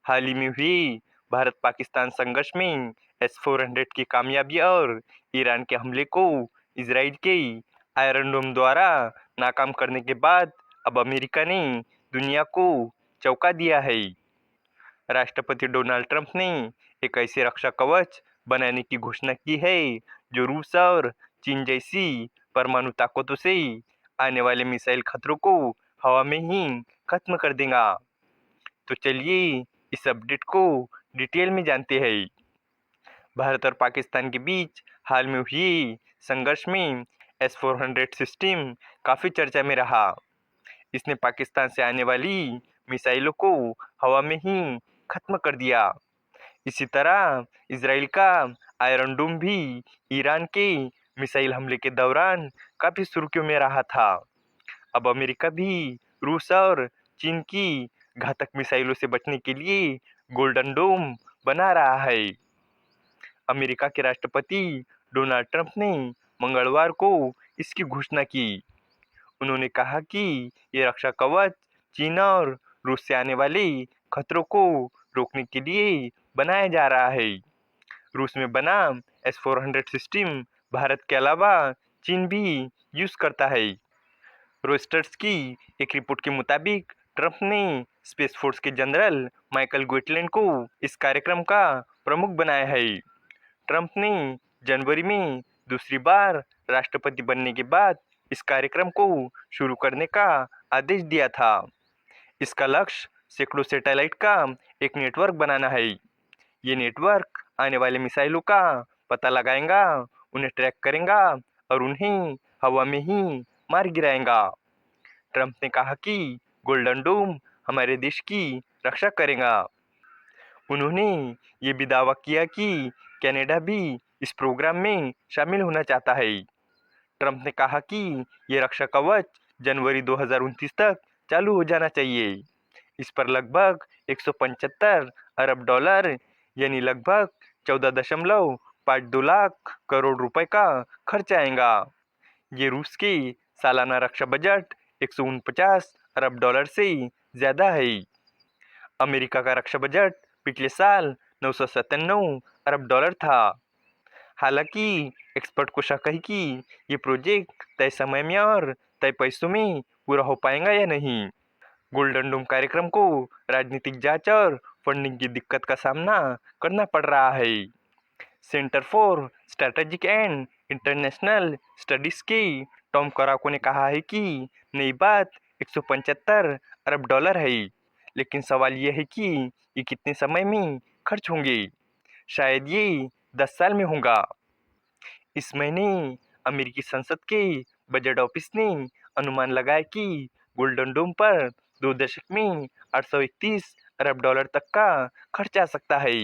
हाल ही में हुई भारत पाकिस्तान संघर्ष में S-400 की कामयाबी और ईरान के हमले को इजराइल के आयरन डोम द्वारा नाकाम करने के बाद अब अमेरिका ने दुनिया को चौंका दिया है। राष्ट्रपति डोनाल्ड ट्रंप ने एक ऐसे रक्षा कवच बनाने की घोषणा की है जो रूस और चीन जैसी परमाणु ताकतों से आने वाले मिसाइल खतरों को हवा में ही खत्म कर देगा। तो चलिए इस अपडेट को डिटेल में जानते हैं। भारत और पाकिस्तान के बीच हाल में हुई संघर्ष में S-400 सिस्टम काफ़ी चर्चा में रहा। इसने पाकिस्तान से आने वाली मिसाइलों को हवा में ही खत्म कर दिया। इसी तरह इजराइल का आयरन डोम भी ईरान के मिसाइल हमले के दौरान काफ़ी सुर्खियों में रहा था। अब अमेरिका भी रूस और चीन की घातक मिसाइलों से बचने के लिए गोल्डन डोम बना रहा है। अमेरिका के राष्ट्रपति डोनाल्ड ट्रंप ने मंगलवार को इसकी घोषणा की। उन्होंने कहा कि ये रक्षा कवच चीन और रूस से आने वाले खतरों को रोकने के लिए बनाया जा रहा है। रूस में बना S-400 सिस्टम भारत के अलावा चीन भी यूज करता है। रॉयटर्स की एक रिपोर्ट के मुताबिक ट्रंप ने स्पेस फोर्स के जनरल माइकल गोटलैंड को इस कार्यक्रम का प्रमुख बनाया है। ट्रंप ने जनवरी में दूसरी बार राष्ट्रपति बनने के बाद इस कार्यक्रम को शुरू करने का आदेश दिया था। इसका लक्ष्य सैकड़ों सैटेलाइट का एक नेटवर्क बनाना है। ये नेटवर्क आने वाले मिसाइलों का पता लगाएगा, उन्हें ट्रैक करेगा और उन्हें हवा में ही मार गिराएगा। ट्रंप ने कहा कि गोल्डन डोम हमारे देश की रक्षा करेगा। उन्होंने ये भी दावा किया कि कनाडा भी इस प्रोग्राम में शामिल होना चाहता है। ट्रंप ने कहा कि ये रक्षा कवच जनवरी 2029 तक चालू हो जाना चाहिए। इस पर लगभग 175 अरब डॉलर यानी लगभग 14.52 लाख करोड़ रुपए का खर्च आएगा। ये रूस के सालाना रक्षा बजट 149 अरब डॉलर से ज़्यादा है। अमेरिका का रक्षा बजट पिछले साल 997 अरब डॉलर था। हालांकि एक्सपर्ट को शक है कि ये प्रोजेक्ट तय समय में और तय पैसों में पूरा हो पाएगा या नहीं। गोल्डन डोम कार्यक्रम को राजनीतिक जांच और फंडिंग की दिक्कत का सामना करना पड़ रहा है। Centre for strategic and international studies के टॉम कराको ने कहा है कि नई बात 175 अरब डॉलर है, लेकिन सवाल यह है कि ये कितने समय में खर्च होंगे। शायद ये 10 साल में होगा। इस महीने अमेरिकी संसद के बजट ऑफिस ने अनुमान लगाया कि गोल्डन डोम पर 2 दशक में 831 अरब डॉलर तक का खर्च आ सकता है।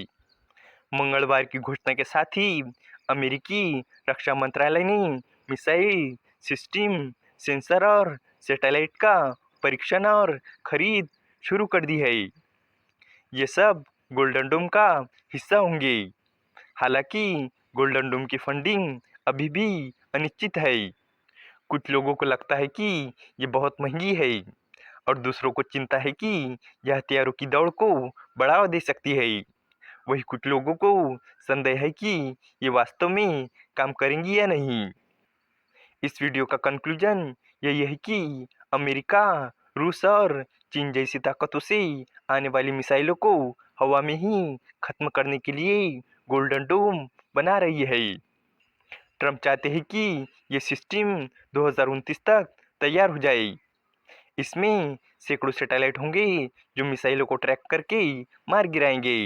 मंगलवार की घोषणा के साथ ही अमेरिकी रक्षा मंत्रालय ने मिसाइल सिस्टम, सेंसर और सैटेलाइट का परीक्षण और खरीद शुरू कर दी है। ये सब गोल्डन डोम का हिस्सा होंगे। हालांकि गोल्डन डोम की फंडिंग अभी भी अनिश्चित है। कुछ लोगों को लगता है कि ये बहुत महंगी है और दूसरों को चिंता है कि यह हथियारों की दौड़ को बढ़ावा दे सकती है। वही कुछ लोगों को संदेह है कि ये वास्तव में काम करेंगी या नहीं। इस वीडियो का कंक्लूजन यही है कि अमेरिका, रूस और चीन जैसी ताकतों से आने वाली मिसाइलों को हवा में ही खत्म करने के लिए गोल्डन डोम बना रही है। ट्रंप चाहते हैं कि ये सिस्टम 2029 तक तैयार हो जाए। इसमें सैकड़ों सैटेलाइट होंगे जो मिसाइलों को ट्रैक करके मार गिराएंगे।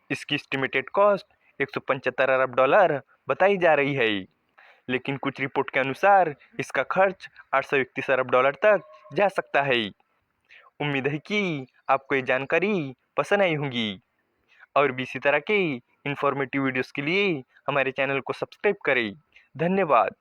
इसकी एस्टिमेटेड कॉस्ट 175 अरब डॉलर बताई जा रही है, लेकिन कुछ रिपोर्ट के अनुसार इसका खर्च 831 अरब डॉलर तक जा सकता है। उम्मीद है कि आपको ये जानकारी पसंद आई होगी और भी इसी तरह के इंफॉर्मेटिव वीडियोस के लिए हमारे चैनल को सब्सक्राइब करें। धन्यवाद।